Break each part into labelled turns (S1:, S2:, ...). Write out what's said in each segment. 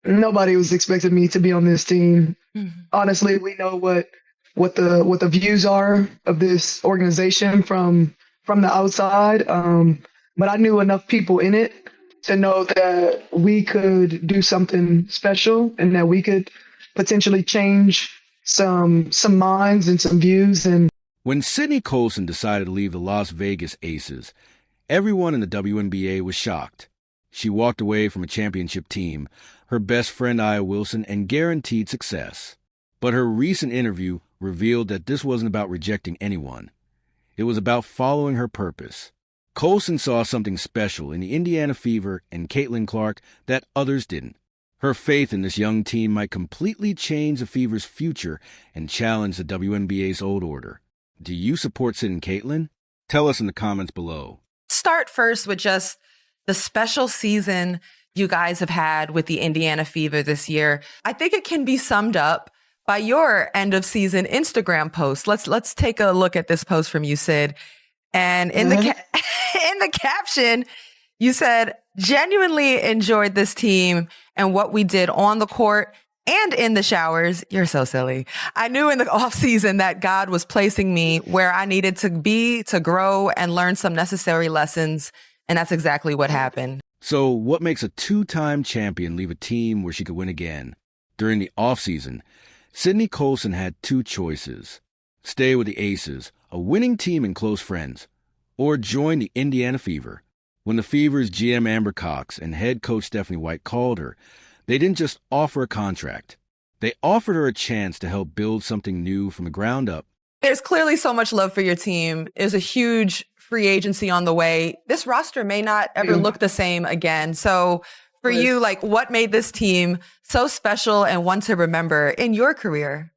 S1: Nobody was expecting me to be on this team.
S2: Mhm.
S1: Honestly, we know what the views are of this organization from the outside. But I knew enough people in it to know that we could do something special and that we could potentially change some minds and some views. And
S3: When Sydney Colson decided to leave the Las Vegas Aces, everyone in the WNBA was shocked. She walked away from a championship team, her best friend Aya Wilson, and guaranteed success. But her recent interview revealed that this wasn't about rejecting anyone. It was about following her purpose. Colson saw something special in the Indiana Fever and Caitlin Clark that others didn't. Her faith in this young team might completely change the Fever's future and challenge the WNBA's old order. Do you support Sid and Caitlin? Tell us in the comments below.
S2: Start first with just the special season you guys have had with the Indiana Fever this year. I think it can be summed up by your end of season Instagram post. Let's take a look at this post from you, Sid. And in the in the caption, you said, "Genuinely enjoyed this team and what we did on the court and in the showers." You're so silly. "I knew in the off season that God was placing me where I needed to be to grow and learn some necessary lessons. And that's exactly what happened."
S3: So, what makes a two-time champion leave a team where she could win again? During the offseason, Sydney Colson had two choices: stay with the Aces, a winning team and close friends, or join the Indiana Fever. When the Fever's GM Amber Cox and head coach Stephanie White called her, they didn't just offer a contract. They offered her a chance to help build something new from the ground up.
S2: There's clearly so much love for your team. There's a huge free agency on the way. This roster may not ever look the same again. So for you, like, what made this team so special and one to remember in your career?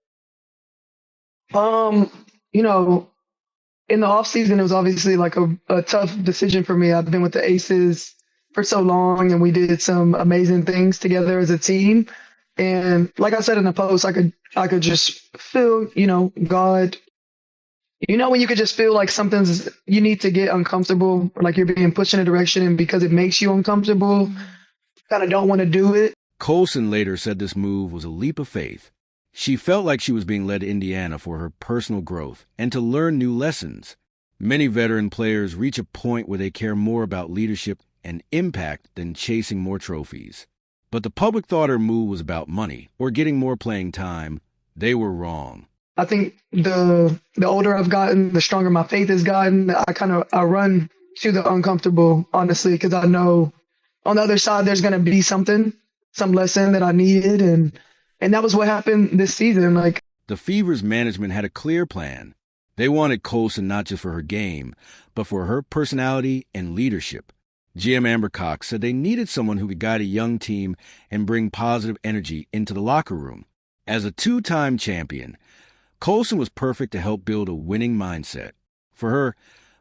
S1: You know, in the off season, it was obviously like a tough decision for me. I've been with the Aces for so long, and we did some amazing things together as a team. And like I said in the post, I could just feel, God. When you could just feel like you need to get uncomfortable, or like you're being pushed in a direction, and because it makes you uncomfortable, kind of don't want to do it.
S3: Colson later said this move was a leap of faith. She felt like she was being led to Indiana for her personal growth and to learn new lessons. Many veteran players reach a point where they care more about leadership and impact than chasing more trophies. But the public thought her move was about money or getting more playing time. They were wrong.
S1: I think the older I've gotten, the stronger my faith has gotten. I run to the uncomfortable, honestly, because I know on the other side there's gonna be some lesson that I needed, and that was what happened this season. Like,
S3: the Fever's management had a clear plan. They wanted Colson not just for her game, but for her personality and leadership. GM Amber Cox said they needed someone who could guide a young team and bring positive energy into the locker room. As a two-time champion, Colson was perfect to help build a winning mindset. For her,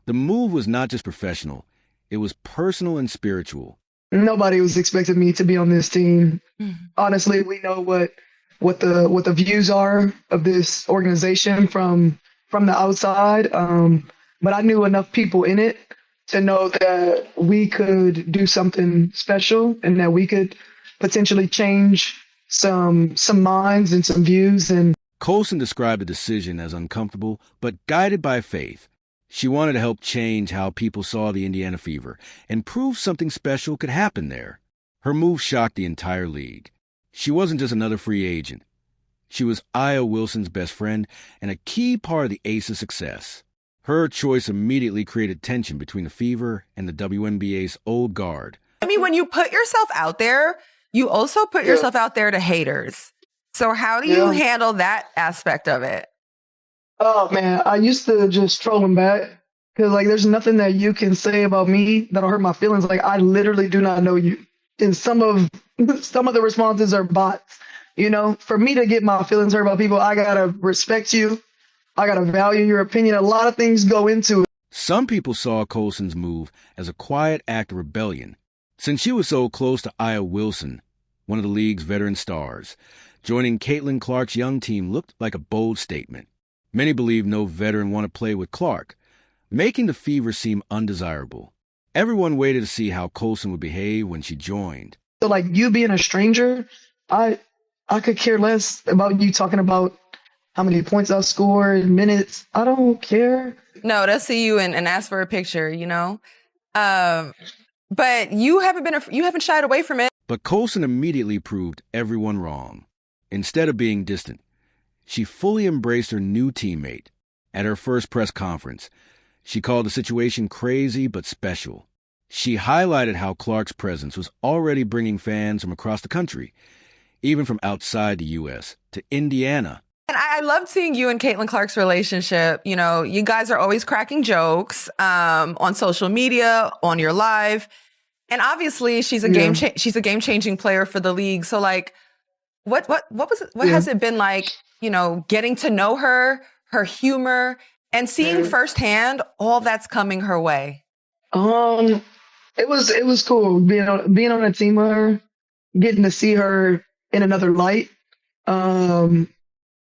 S3: the move was not just professional, it was personal and spiritual.
S1: Nobody was expecting me to be on this team. Honestly, we know what the views are of this organization from the outside. But I knew enough people in it to know that we could do something special and that we could potentially change some minds and some views. And
S3: Colson described the decision as uncomfortable, but guided by faith. She wanted to help change how people saw the Indiana Fever and prove something special could happen there. Her move shocked the entire league. She wasn't just another free agent. She was Aya Wilson's best friend and a key part of the Aces' success. Her choice immediately created tension between the Fever and the WNBA's old guard.
S2: I mean, when you put yourself out there, you also put yourself out there to haters. So how do you handle that aspect of it?
S1: Oh man, I used to just troll them back because like there's nothing that you can say about me that'll hurt my feelings. Like, I literally do not know you, and some of the responses are bots. For me to get my feelings hurt about people, I gotta respect you. I gotta value your opinion. A lot of things go into it.
S3: Some people saw Colson's move as a quiet act of rebellion. Since she was so close to Aya Wilson, one of the league's veteran stars, joining Caitlin Clark's young team looked like a bold statement. Many believe no veteran wanted to play with Clark, making the Fever seem undesirable. Everyone waited to see how Colson would behave when she joined.
S1: So like, you being a stranger I I could care less about you talking about how many points I scored, minutes. I don't care.
S2: No, they'll see you and ask for a picture, you know? Um, but you haven't shied away from it.
S3: But Colson immediately proved everyone wrong. Instead of being distant, she fully embraced her new teammate. At her first press conference, she called the situation crazy but special. She highlighted how Clark's presence was already bringing fans from across the country, even from outside the U.S., to Indiana.
S2: And I loved seeing you and Caitlin Clark's relationship. You know, you guys are always cracking jokes on social media, on your live. And obviously she's a game-changing player for the league. So like, what has it been like, you know, getting to know her humor, and seeing firsthand all that's coming her way?
S1: It was cool being on a team with her, getting to see her in another light.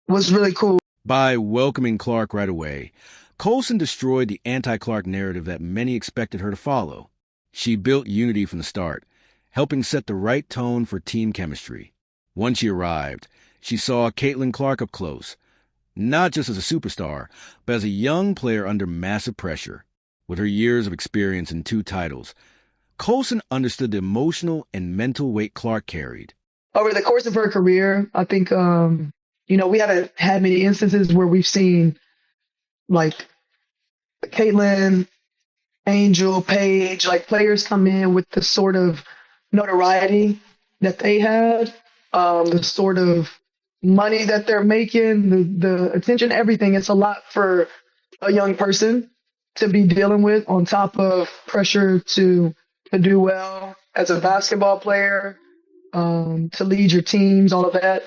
S1: Was really cool.
S3: By welcoming Clark right away, Colson destroyed the anti-Clark narrative that many expected her to follow. She built unity from the start, helping set the right tone for team chemistry. Once she arrived, she saw Caitlin Clark up close, not just as a superstar, but as a young player under massive pressure. With her years of experience and 2 titles, Colson understood the emotional and mental weight Clark carried.
S1: Over the course of her career, I think, we haven't had many instances where we've seen like Caitlin, Angel, Paige, like players come in with the sort of notoriety that they had, the sort of money that they're making, the attention, everything. It's a lot for a young person to be dealing with, on top of pressure to do well as a basketball player, to lead your teams, all of that.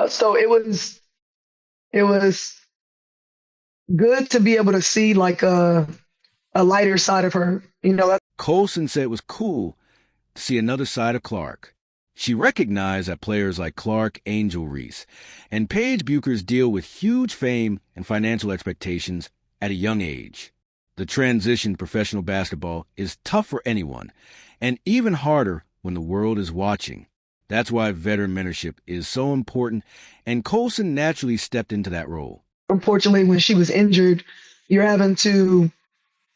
S1: So it was good to be able to see like a lighter side of her.
S3: Colson said it was cool to see another side of Clark. She recognized that players like Clark, Angel Reese, and Paige Buchers deal with huge fame and financial expectations at a young age. The transition to professional basketball is tough for anyone, and even harder when the world is watching. That's why veteran mentorship is so important, and Colson naturally stepped into that role.
S1: Unfortunately, when she was injured, you're having to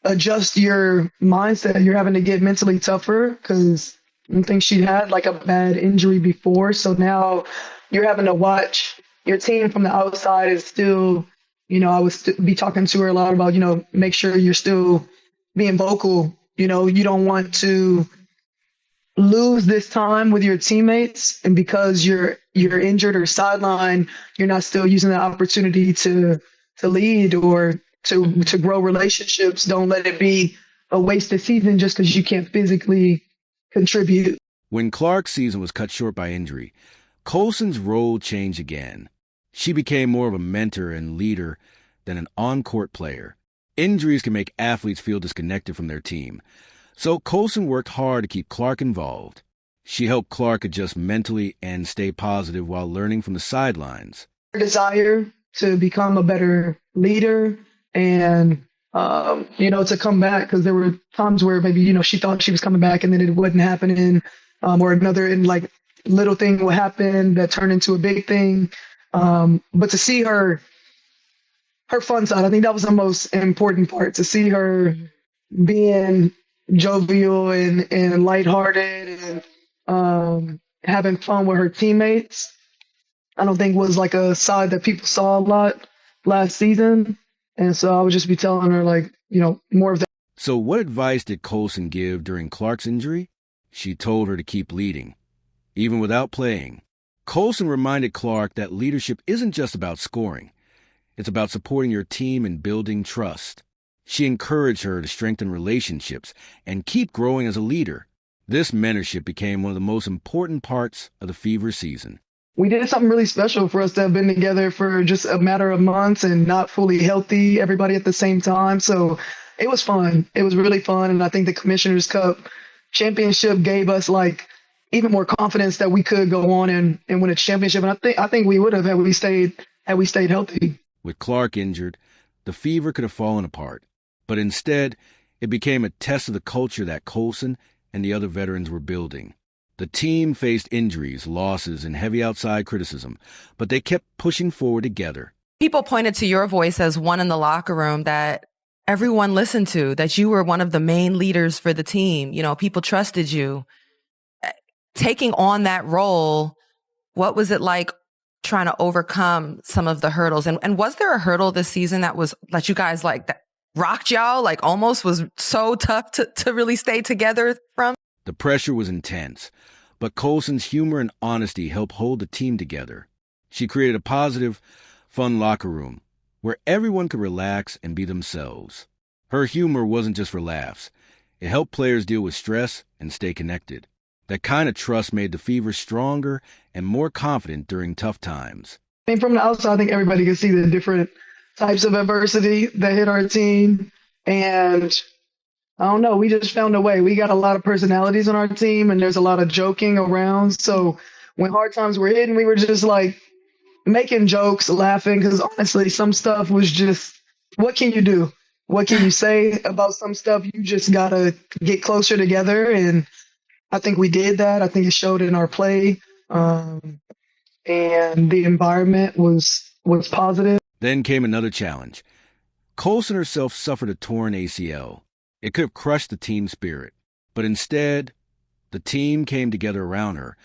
S1: adjust your mindset. You're having to get mentally tougher because I think she'd had like a bad injury before. So now you're having to watch your team from the outside is still, I would be talking to her a lot about, make sure you're still being vocal. You don't want to lose this time with your teammates, and because you're injured or sidelined, you're not still using the opportunity to lead or to grow relationships. Don't let it be a wasted season just because you can't physically contribute.
S3: When Clark's season was cut short by injury, Colson's role changed again. She became more of a mentor and leader than an on-court player. Injuries can make athletes feel disconnected from their team, so Colson worked hard to keep Clark involved. She helped Clark adjust mentally and stay positive while learning from the sidelines.
S1: Her desire to become a better leader and, to come back, because there were times where maybe, she thought she was coming back and then it wasn't happening, or another little thing would happen that turned into a big thing. But to see her fun side, I think that was the most important part, to see her being jovial and lighthearted and having fun with her teammates. I don't think was like a side that people saw a lot last season. And so I would just be telling her more of that.
S3: So what advice did Colson give during Clark's injury? She told her to keep leading, even without playing. Colson reminded Clark that leadership isn't just about scoring. It's about supporting your team and building trust. She encouraged her to strengthen relationships and keep growing as a leader. This mentorship became one of the most important parts of the Fever season.
S1: We did something really special for us to have been together for just a matter of months and not fully healthy, everybody at the same time. So it was fun. It was really fun. And I think the Commissioner's Cup championship gave us even more confidence that we could go on and win a championship. And I think we would have had we stayed healthy.
S3: With Clark injured, the Fever could have fallen apart. But instead, it became a test of the culture that Colson and the other veterans were building. The The team faced injuries, losses, and heavy outside criticism, but they kept pushing forward together.
S2: People pointed to your voice as one in the locker room that everyone listened to, that you were one of the main leaders for the team. You know, people trusted you. Taking on that role, what was it like trying to overcome some of the hurdles? And was there a hurdle this season that you guys like that rocked y'all, like almost was so tough to really stay together from?
S3: The pressure was intense, but Colson's humor and honesty helped hold the team together. She created a positive, fun locker room where everyone could relax and be themselves. Her humor wasn't just for laughs. It helped players deal with stress and stay connected. That kind of trust made the Fever stronger and more confident during tough times.
S1: I mean, from the outside, I think everybody can see the different types of adversity that hit our team. And I don't know, we just found a way. We got a lot of personalities on our team, and there's a lot of joking around. So when hard times were hitting, we were just like making jokes, laughing, because honestly, some stuff was just, what can you do? What can you say about some stuff? You just got to get closer together. And I think we did that. I think it showed in our play. And the environment was positive.
S3: Then came another challenge. Colson herself suffered a torn ACL. It could have crushed the team spirit. But instead, the team came together around her,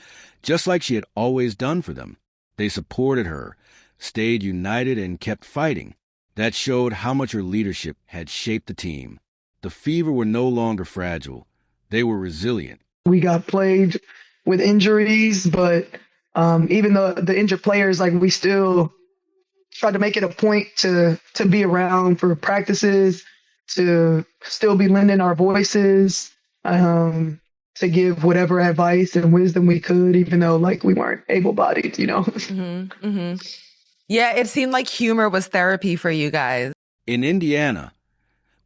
S3: just like she had always done for them. They supported her, stayed united, and kept fighting. That showed how much her leadership had shaped the team. The Fever were no longer fragile. They were resilient.
S1: We got plagued with injuries, but even though the injured players, like, we still tried to make it a point to be around for practices, to still be lending our voices, to give whatever advice and wisdom we could, even though, like, we weren't able-bodied, you know?
S2: Mm-hmm, mm-hmm. Yeah, it seemed like humor was therapy for you guys.
S3: In Indiana,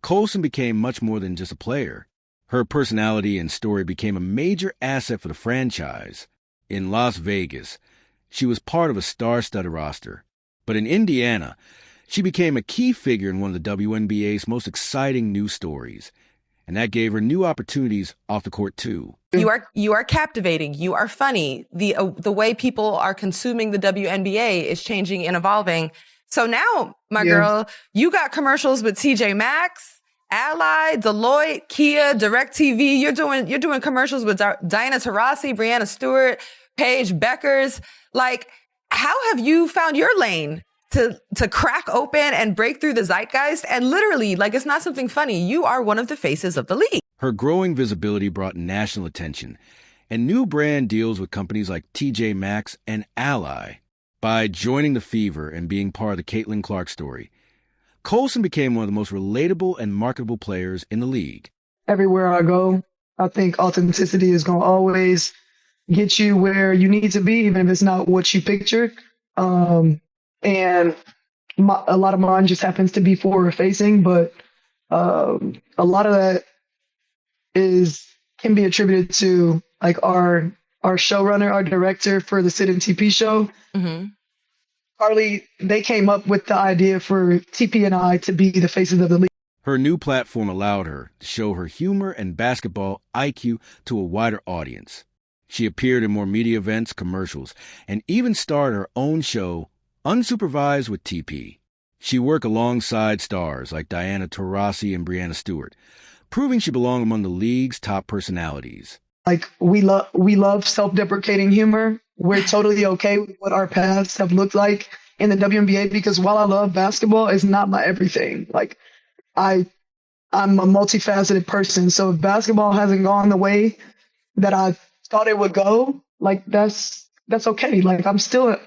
S3: Colson became much more than just a player. Her personality and story became a major asset for the franchise. In Las Vegas, she was part of a star-studded roster. But in Indiana, she became a key figure in one of the WNBA's most exciting news stories. And that gave her new opportunities off the court, too.
S2: You are captivating. You are funny. The way people are consuming the WNBA is changing and evolving. So now, my girl, you got commercials with TJ Maxx, Ally, Deloitte, Kia, DirecTV. You're doing commercials with Diana Taurasi, Brianna Stewart, Paige Beckers. Like, how have you found your lane to crack open and break through the zeitgeist? And literally, like, it's not something funny. You are one of the faces of the league.
S3: Her growing visibility brought national attention and new brand deals with companies like TJ Maxx and Ally. By joining the Fever and being part of the Caitlin Clark story, Colson became one of the most relatable and marketable players in the league.
S1: Everywhere I go, I think authenticity is going to always get you where you need to be, even if it's not what you pictured. And a lot of mine just happens to be forward-facing, but a lot of that can be attributed to, like, our showrunner, our director for the Sid and TP show.
S2: Mm-hmm.
S1: Carly, they came up with the idea for TP and I to be the faces of the league.
S3: Her new platform allowed her to show her humor and basketball IQ to a wider audience. She appeared in more media events, commercials, and even starred her own show, Unsupervised with TP. She worked alongside stars like Diana Taurasi and Brianna Stewart, proving she belonged among the league's top personalities.
S1: Like, we love self-deprecating humor. We're totally okay with what our paths have looked like in the WNBA, because while I love basketball, it's not my everything. Like, I'm a multifaceted person. So if basketball hasn't gone the way that I thought it would go, like, that's okay. Like, I've still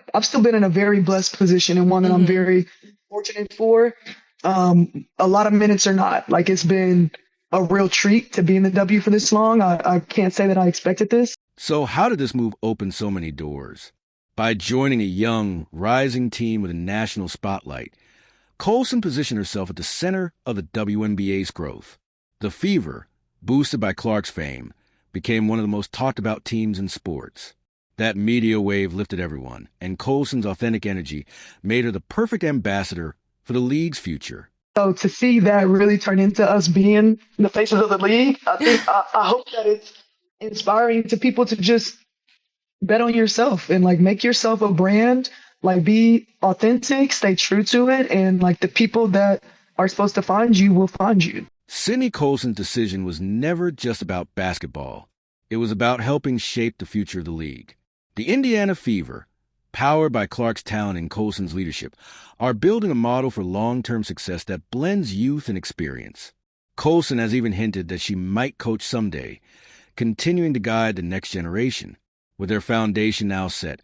S1: been in a very blessed position, and one that I'm very fortunate for. A lot of minutes are not. Like, it's been a real treat to be in the W for this long. I can't say that I expected this.
S3: So how did this move open so many doors? By joining a young, rising team with a national spotlight, Colson positioned herself at the center of the WNBA's growth. The Fever, boosted by Clark's fame, became one of the most talked about teams in sports. That media wave lifted everyone, and Colson's authentic energy made her the perfect ambassador for the league's future.
S1: So to see that really turn into us being the faces of the league, I think I hope that it's inspiring to people to just bet on yourself and like make yourself a brand, like be authentic, stay true to it, and like the people that are supposed to find you will find you.
S3: Sydney Colson's decision was never just about basketball. It was about helping shape the future of the league. The Indiana Fever, powered by Clark's talent and Colson's leadership, are building a model for long-term success that blends youth and experience. Colson has even hinted that she might coach someday, continuing to guide the next generation. With their foundation now set,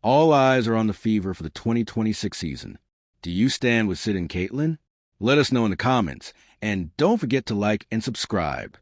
S3: all eyes are on the Fever for the 2026 season. Do you stand with Sid and Caitlin? Let us know in the comments, and don't forget to like and subscribe.